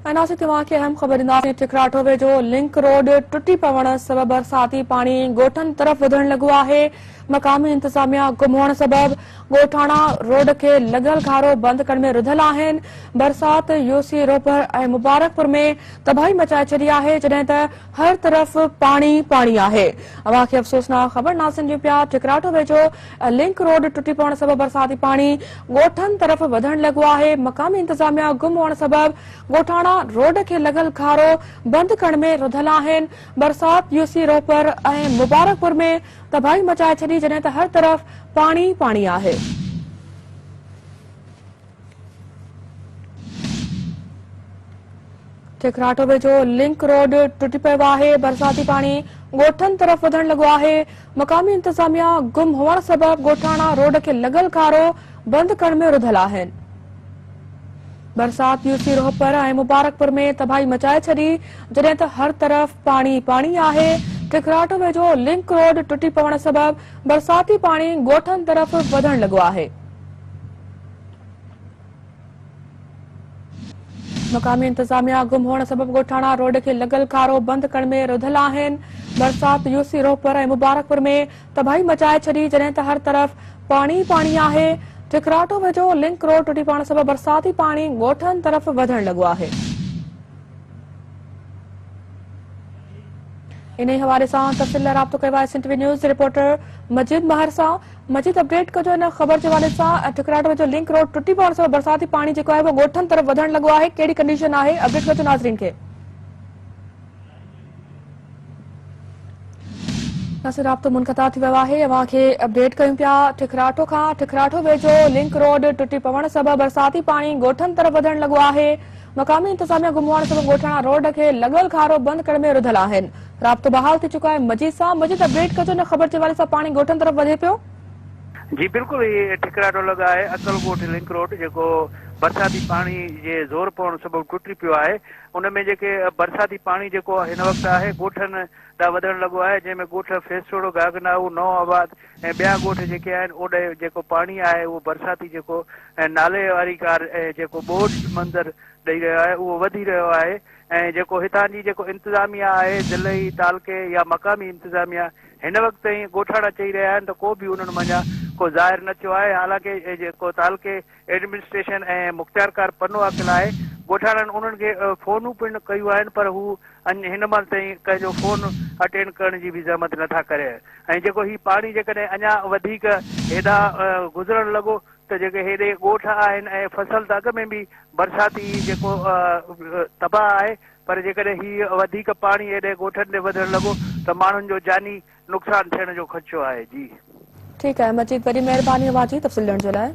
अनासी तव्हां खे अहम ख़बर ॾींदासीं। टिकराटो वेझो लिंक रोड टुटी पवण सबबि बरसाती पाणी ॻोठनि तरफ़ वधण लॻो आहे। मक़ामी इंतज़ामिया गुम हुअण सबबि ॻोठाणा रोड खे लॻल खारो बंदि करण में रुधल आहिनि। बरसात यूसी रोपर ऐं मुबारकपुर में तबाही मचाए छॾी आहे, जॾहिं त हर तरफ़ पाणी पाणी आहे। अव्हां खे अफ़सोसनाक ख़बर नासिन ॾियूं पिया। टिकराटो वेझो लिंक रोड टुटी पवण सबबि बरसाती पाणी ॻोठनि तरफ़ वधण लॻो आहे। मक़ामी इंतज़ामिया गुम हुअण सबबि ॻोठाणा रोड खे लॻल खारो बंदि करण में रुधल आहिनि। बरसात यूसी रोपर ऐं मुबारकपुर में तबाही मचाए छॾी, जॾहिं त हर तरफ़ पाणी पाणी आहे। टिकराटो वेझो लिंक रोड टुटी पियो आहे। बरसाती पाणी ॻोठनि तरफ़ वधण लॻो आहे। मक़ामी इंतज़ामिया गुम हुअण सबबि ॻोठाणा रोड खे लॻल खारो बंदि करण में रुधल आहिनि। बरसात यूसी रोपर ऐं मुबारकपुर में तबाही मचाए छॾी, जॾहिं त हर तरफ़ पाणी पाणी आहे। टिकराटो वेझो लिंक रोड टुटी पवण सबबि बरसाती पाणी ॻोठनि तरफ़ वधण लॻो आहे। मक़ामी इंतज़ामिया गुम हुअण सबबि ॻोठाणा रोड खे लॻल खारो बंदि करण में रुधल आहिनि। बरसात यूसी रोपर ऐं मुबारकपुर में तबाही मचाए छॾी, जॾहिं त हर तरफ़ पाणी पाणी आहे। टिकराटो वेझो लिंक रोड टुटी पवण सबबि बरसाती पाणी ॻोठनि तरफ़ वधण लॻो आहे। इन हवाले सां तफ़सील लाइ राब्तो कयो आहे SNTV न्यूज़ रिपोर्टर मजीद महर सां। मजीद अपडेट कजो इन ख़बर जे हवाले सां। टिकराटो वेझो लिंक रोड टुटी पवण सबबि बरसाती पाणी जेको आहे उहो ॻोठनि तरफ़ वधण लॻो आहे। कहिड़ी कंडीशन आहे, अपडेट कजो नाज़रीन खे। नासिर राब्तो मुनक़ता थी वियो आहे। अव्हां खे अपडेट कयूं पिया टिकराटो खां। टिकराटो वेझो लिंक रोड टुटी पवण सबबि बरसाती पाणी ॻोठनि तरफ़ वधण लॻो आहे। मक़ामी इंतज़ामिया गुम हुअण सबबि ॻोठाणा रोड खे लॻल खारो बंदि करण में रुधल आहिनि। राब्तो बहाल थी चुको आहे मजीद सां। मजीद अपडेट कजो न ख़बर जे हवाले सां पाणी ॻोठनि तरफ़ वधे पियो। जी बिल्कुल, ये टिकराटो लॻा आहे। अकलकोट लिंक रोड जेको बरसाती पाणी जे ज़ोर पवण सबबि टुटी पियो आहे। उनमें जेके बरसाती पाणी जेको हिन वक़्तु आहे ॻोठनि ॾांहुं वधण लॻो आहे, जंहिंमें ॻोठ फेसोड़ो, गागनाऊ, नओं आबाद ऐं ॿिया ॻोठ जेके आहिनि ओॾे जेको पाणी आहे उहो बरसाती जेको ऐं नाले वारी कार ऐं जेको बोझ मंदरु ॾेई रहियो आहे उहो वधी रहियो आहे। ऐं जेको हितां जी जेको इंतज़ामिया आहे ज़िलई तालके या मक़ामी इंतज़ामिया हिन वक़्तु ताईं ॻोठाणा चई रहिया आहिनि त को बि उन्हनि मञा को ज़ाहिर न थियो आहे। हालांकि जेको तालके एडमिनिस्ट्रेशन ऐं मुख़्तियारकार पनो अकिल आहे ॻोठाणनि उन्हनि खे फ़ोनूं पिणु कयूं आहिनि, पर हू हिन महिल ताईं कंहिंजो फ़ोन अटेंड करण जी बि ज़हमत नथा करे। ऐं जेको ही पाणी जेकॾहिं अञा वधीक हेॾा गुज़रणु लॻो त जेके हेॾे ॻोठ आहिनि ऐं फसल त अॻ में बि बरसाती जेको तबाह आहे, पर जेकॾहिं ही वधीक पाणी हेॾे ॻोठनि ते वधणु लॻो त माण्हुनि जो जानी नुक़सानु थियण जो ख़दशो आहे। जी ठीकु आहे मजीद, वॾी महिरबानी अव्हां जी तफ़सील ॾियण जे लाइ।